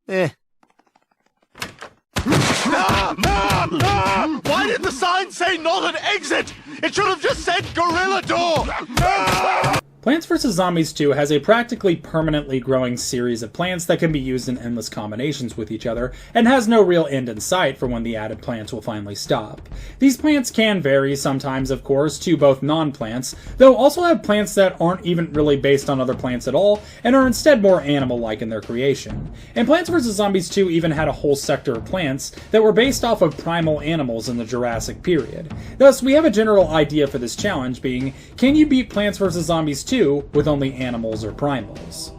Eh. Why did the sign say not an exit? It should have just said gorilla door! Plants vs. Zombies 2 has a practically permanently growing series of plants that can be used in endless combinations with each other, and has no real end in sight for when the added plants will finally stop. These plants can vary sometimes, of course, to both non-plants, though also have plants that aren't even really based on other plants at all, and are instead more animal-like in their creation. And Plants vs. Zombies 2 even had a whole sector of plants that were based off of primal animals in the Jurassic period. Thus, we have a general idea for this challenge being, can you beat Plants vs. Zombies 2 with only animals or primals?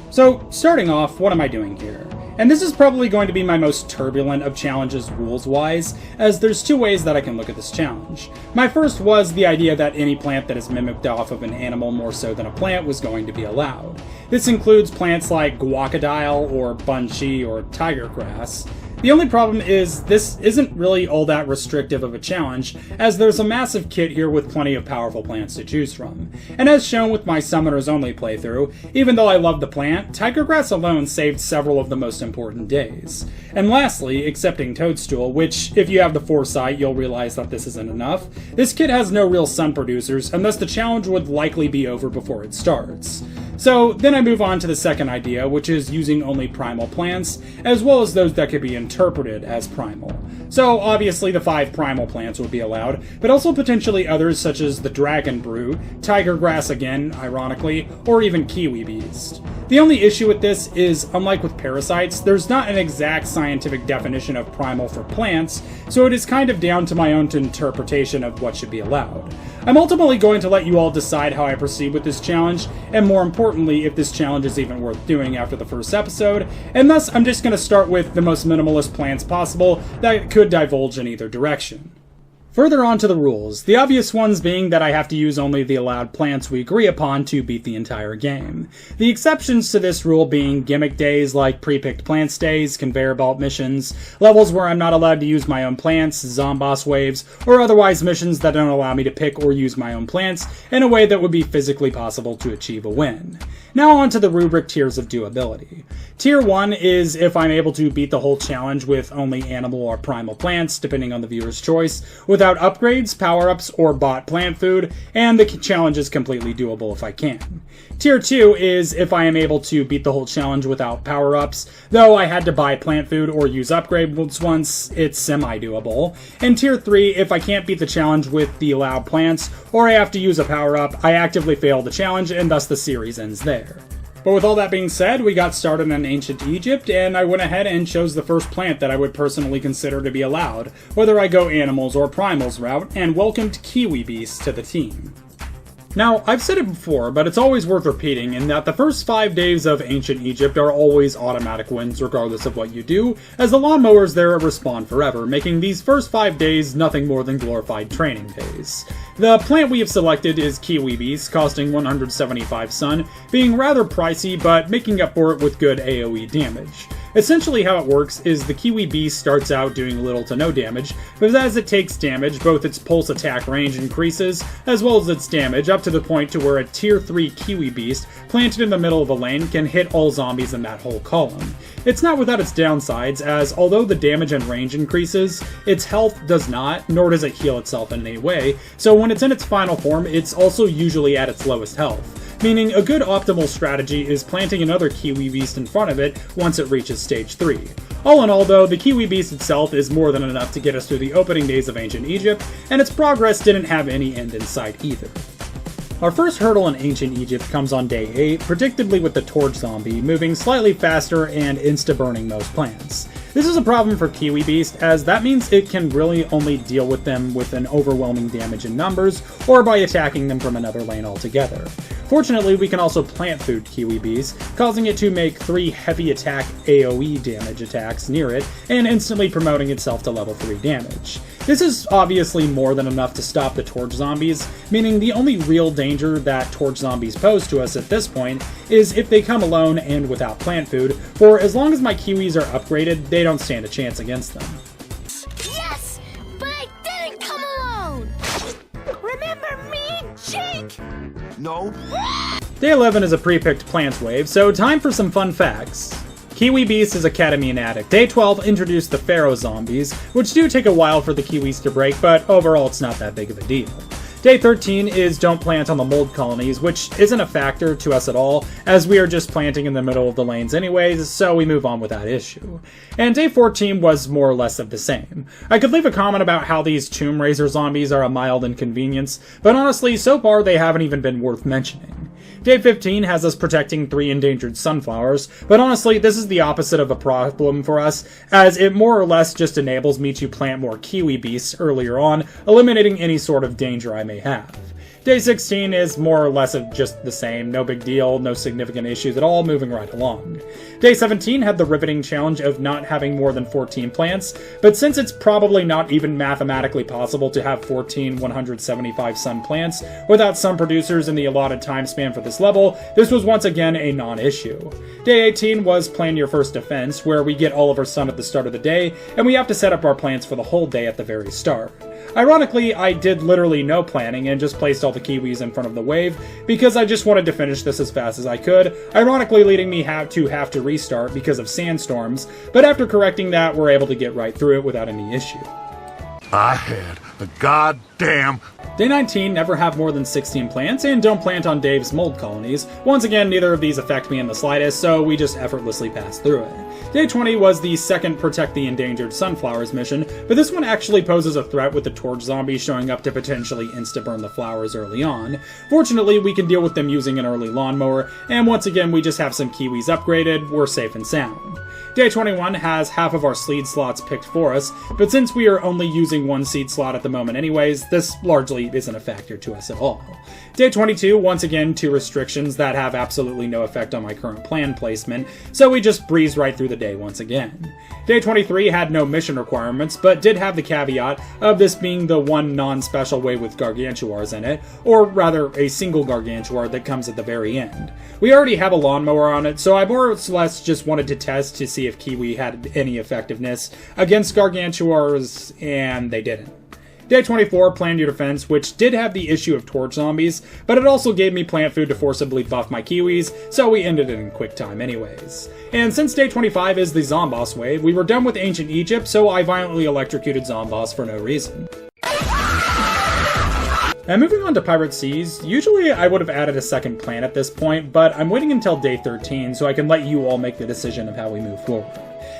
So, starting off, what am I doing here? And this is probably going to be my most turbulent of challenges rules-wise, as there's two ways that I can look at this challenge. My first was the idea that any plant that is mimicked off of an animal more so than a plant was going to be allowed. This includes plants like guacadile, or bunchie, or tiger grass. The only problem is, this isn't really all that restrictive of a challenge, as there's a massive kit here with plenty of powerful plants to choose from. And as shown with my Summoners Only playthrough, even though I love the plant, tiger grass alone saved several of the most important days. And lastly, excepting Toadstool, which, if you have the foresight, you'll realize that this isn't enough, this kit has no real sun producers, and thus the challenge would likely be over before it starts. So, then I move on to the second idea, which is using only primal plants, as well as those that could be interpreted as primal. So, obviously the 5 primal plants would be allowed, but also potentially others such as the Dragon Brew, Tiger Grass again, ironically, or even Kiwi Beast. The only issue with this is, unlike with parasites, there's not an exact scientific definition of primal for plants, so it is kind of down to my own interpretation of what should be allowed. I'm ultimately going to let you all decide how I proceed with this challenge, and more importantly, if this challenge is even worth doing after the first episode, and thus I'm just going to start with the most minimalist plants possible that could divulge in either direction. Further on to the rules, the obvious ones being that I have to use only the allowed plants we agree upon to beat the entire game. The exceptions to this rule being gimmick days like pre-picked plants days, conveyor belt missions, levels where I'm not allowed to use my own plants, zomboss waves, or otherwise missions that don't allow me to pick or use my own plants in a way that would be physically possible to achieve a win. Now on to the rubric tiers of doability. Tier 1 is if I'm able to beat the whole challenge with only animal or primal plants, depending on the viewer's choice, without upgrades, power-ups, or bought plant food, and the challenge is completely doable if I can. Tier 2 is if I am able to beat the whole challenge without power-ups, though I had to buy plant food or use upgrades once, it's semi-doable. And Tier 3, if I can't beat the challenge with the allowed plants, or I have to use a power-up, I actively fail the challenge, and thus the series ends there. But with all that being said, we got started in ancient Egypt, and I went ahead and chose the first plant that I would personally consider to be allowed, whether I go animals or primals route, and welcomed Kiwi Beast to the team. Now, I've said it before, but it's always worth repeating in that the first 5 days of ancient Egypt are always automatic wins regardless of what you do, as the lawnmowers there respawn forever, making these first 5 days nothing more than glorified training days. The plant we have selected is Kiwi Beast, costing 175 sun, being rather pricey, but making up for it with good AoE damage. Essentially how it works is the Kiwi Beast starts out doing little to no damage, but as it takes damage, both its pulse attack range increases, as well as its damage, up to the point to where a Tier 3 Kiwi Beast, planted in the middle of a lane, can hit all zombies in that whole column. It's not without its downsides, as although the damage and range increases, its health does not, nor does it heal itself in any way, so when it's in its final form, it's also usually at its lowest health. Meaning a good optimal strategy is planting another Kiwi Beast in front of it once it reaches stage 3. All in all though, the Kiwi Beast itself is more than enough to get us through the opening days of ancient Egypt, and its progress didn't have any end in sight either. Our first hurdle in ancient Egypt comes on day 8, predictably with the torch zombie, moving slightly faster and insta-burning most plants. This is a problem for Kiwi Beast, as that means it can really only deal with them with an overwhelming damage in numbers, or by attacking them from another lane altogether. Fortunately, we can also plant food Kiwi Beast, causing it to make 3 heavy attack AoE damage attacks near it, and instantly promoting itself to level 3 damage. This is obviously more than enough to stop the torch zombies, meaning the only real danger that torch zombies pose to us at this point is if they come alone and without plant food, for as long as my Kiwis are upgraded, they don't stand a chance against them. Yes! But I didn't come alone! Remember me, Jake? No. Day 11 is a pre-picked plants wave, so time for some fun facts. Kiwi Beast is a ketamine addict. Day 12 introduced the Pharaoh zombies, which do take a while for the Kiwis to break, but overall it's not that big of a deal. Day 13 is don't plant on the mold colonies, which isn't a factor to us at all, as we are just planting in the middle of the lanes anyways, so we move on without issue. And day 14 was more or less of the same. I could leave a comment about how these Tomb Raiser zombies are a mild inconvenience, but honestly, so far they haven't even been worth mentioning. Day 15 has us protecting 3 endangered sunflowers, but honestly, this is the opposite of a problem for us, as it more or less just enables me to plant more Kiwi Beasts earlier on, eliminating any sort of danger I may have. Day 16 is more or less of just the same, no big deal, no significant issues at all, moving right along. Day 17 had the riveting challenge of not having more than 14 plants, but since it's probably not even mathematically possible to have 14 175 sun plants without sun producers in the allotted time span for this level, this was once again a non-issue. Day 18 was plan your first defense, where we get all of our sun at the start of the day, and we have to set up our plants for the whole day at the very start. Ironically, I did literally no planning and just placed all the Kiwis in front of the wave because I just wanted to finish this as fast as I could, ironically leading me to have to restart because of sandstorms, but after correcting that, we're able to get right through it without any issue. I had a goddamn... Day 19, never have more than 16 plants, and don't plant on Dave's mold colonies. Once again, neither of these affect me in the slightest, so we just effortlessly pass through it. Day 20 was the second Protect the Endangered Sunflowers mission, but this one actually poses a threat with the torch zombies showing up to potentially insta-burn the flowers early on. Fortunately, we can deal with them using an early lawnmower, and once again, we just have some Kiwis upgraded, we're safe and sound. Day 21 has half of our seed slots picked for us, but since we are only using one seed slot at the moment anyways, this largely isn't a factor to us at all. Day 22, once again, 2 restrictions that have absolutely no effect on my current plan placement, so we just breeze right through the day once again. Day 23 had no mission requirements, but did have the caveat of this being the one non-special way with Gargantuars in it, or rather, a single Gargantuar that comes at the very end. We already have a lawnmower on it, so I more or less just wanted to test to see if Kiwi had any effectiveness against Gargantuars, and they didn't. Day 24, Plan Your Defense, which did have the issue of torch zombies, but it also gave me plant food to forcibly buff my Kiwis, so we ended it in quick time anyways. And since Day 25 is the Zomboss wave, we were done with Ancient Egypt, so I violently electrocuted Zomboss for no reason. And moving on to Pirate Seas, usually I would have added a second plant at this point, but I'm waiting until Day 13 so I can let you all make the decision of how we move forward.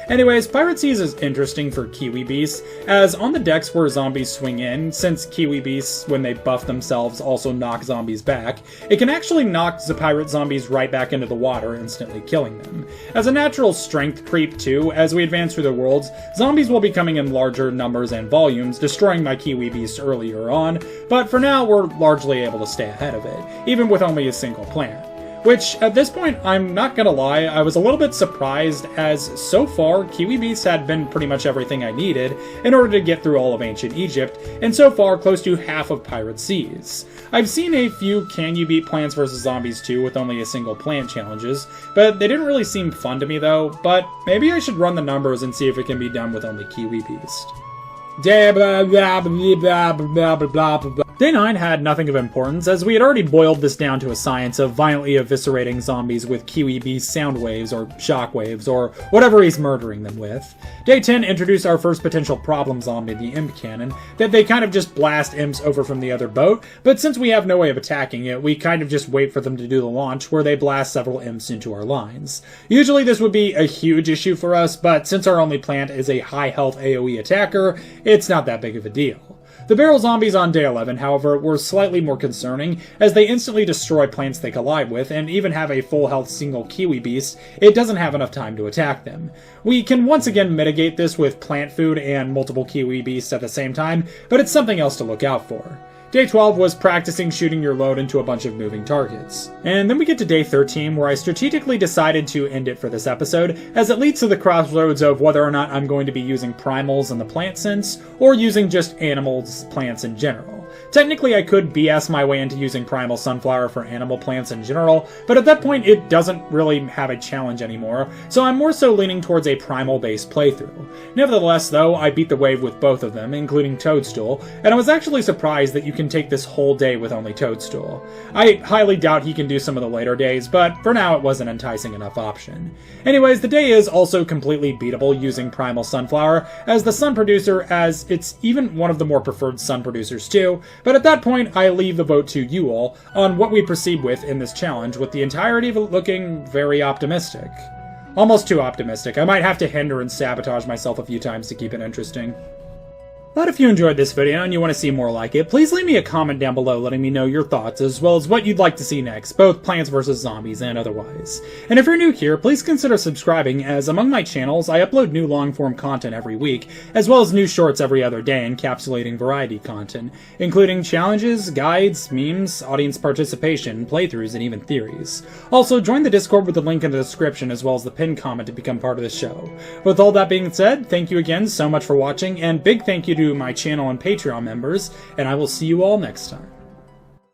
Anyways, Pirate Seas is interesting for Kiwi Beasts, as on the decks where zombies swing in, since Kiwi Beasts, when they buff themselves, also knock zombies back, it can actually knock the pirate zombies right back into the water, instantly killing them. As a natural strength creep too, as we advance through the worlds, zombies will be coming in larger numbers and volumes, destroying my Kiwi Beasts earlier on, but for now we're largely able to stay ahead of it, even with only a single plant. Which, at this point, I'm not gonna lie, I was a little bit surprised, as so far, Kiwi Beasts had been pretty much everything I needed in order to get through all of Ancient Egypt, and so far close to half of Pirate Seas. I've seen a few Can You Beat Plants vs. Zombies 2 with only a single plant challenges, but they didn't really seem fun to me though, but maybe I should run the numbers and see if it can be done with only Kiwi Beast. Day 9 had nothing of importance, as we had already boiled this down to a science of violently eviscerating zombies with Kiwi Beast sound waves, or shock waves, or whatever he's murdering them with. Day 10 introduced our first potential problem zombie, the Imp Cannon, that they kind of just blast imps over from the other boat, but since we have no way of attacking it, we kind of just wait for them to do the launch, where they blast several imps into our lines. Usually this would be a huge issue for us, but since our only plant is a high health AoE attacker, it's not that big of a deal. The barrel zombies on day 11, however, were slightly more concerning, as they instantly destroy plants they collide with, and even have a full health single Kiwi Beast, it doesn't have enough time to attack them. We can once again mitigate this with plant food and multiple Kiwi Beasts at the same time, but it's something else to look out for. Day 12 was practicing shooting your load into a bunch of moving targets. And then we get to Day 13, where I strategically decided to end it for this episode, as it leads to the crossroads of whether or not I'm going to be using primals in the plant sense, or using just animals, plants in general. Technically, I could BS my way into using Primal Sunflower for animal plants in general, but at that point it doesn't really have a challenge anymore, so I'm more so leaning towards a Primal-based playthrough. Nevertheless, though, I beat the wave with both of them, including Toadstool, and I was actually surprised that you can take this whole day with only Toadstool. I highly doubt he can do some of the later days, but for now it was an enticing enough option. Anyways, the day is also completely beatable using Primal Sunflower as the sun producer, as it's even one of the more preferred sun producers too, but at that point I leave the vote to you all on what we proceed with in this challenge, with the entirety of it looking very optimistic. Almost too optimistic. I might have to hinder and sabotage myself a few times to keep it interesting. But if you enjoyed this video and you want to see more like it, please leave me a comment down below letting me know your thoughts, as well as what you'd like to see next, both Plants vs. Zombies and otherwise. And if you're new here, please consider subscribing, as among my channels, I upload new long-form content every week, as well as new shorts every other day encapsulating variety content, including challenges, guides, memes, audience participation, playthroughs, and even theories. Also, join the Discord with the link in the description, as well as the pinned comment to become part of the show. With all that being said, thank you again so much for watching, and big thank you to my channel and Patreon members, and I will see you all next time.